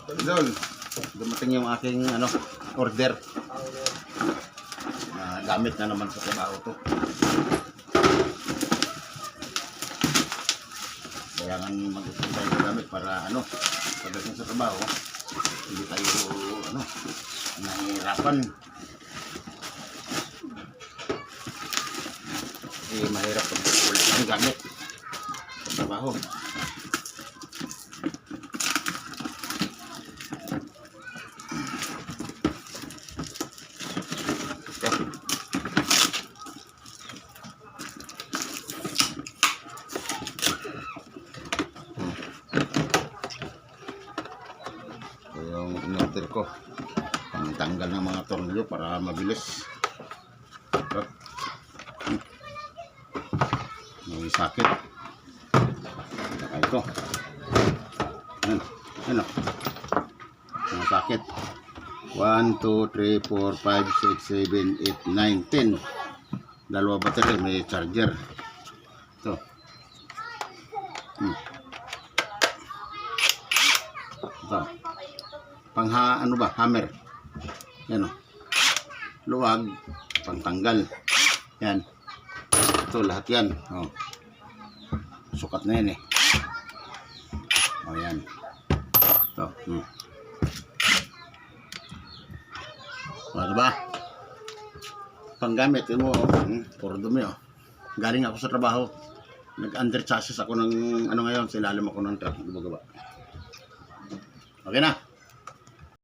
Idol, dumating yung aking order. Gamit na naman sa trabaho to. Kailangan mag-ipon tayo ng gamit para pagdating sa trabaho, hindi tayo nahihirapan. Kasi mahirap pag ulit ng gamit sa trabaho. Yung in-order ko, pangtanggal ng mga tornilyo para mabilis. May sakit. Saka ito. Ano? Mga sakit. 1, 2, 3, 4, 5, 6, 7, 8, 9, 10. Dalawa battery, may charger. Ito. Ito. Hammer. Yan o. Luwag, pangtanggal. Yan. Ito, lahat yan. O. Sukat na yan eh. O, yan. Ito. O, diba? Panggamit mo, puro dumi o. Galing ako sa trabaho. Nag-under chassis ako ng ngayon. Sa ilalim ako ng truck. Okay na.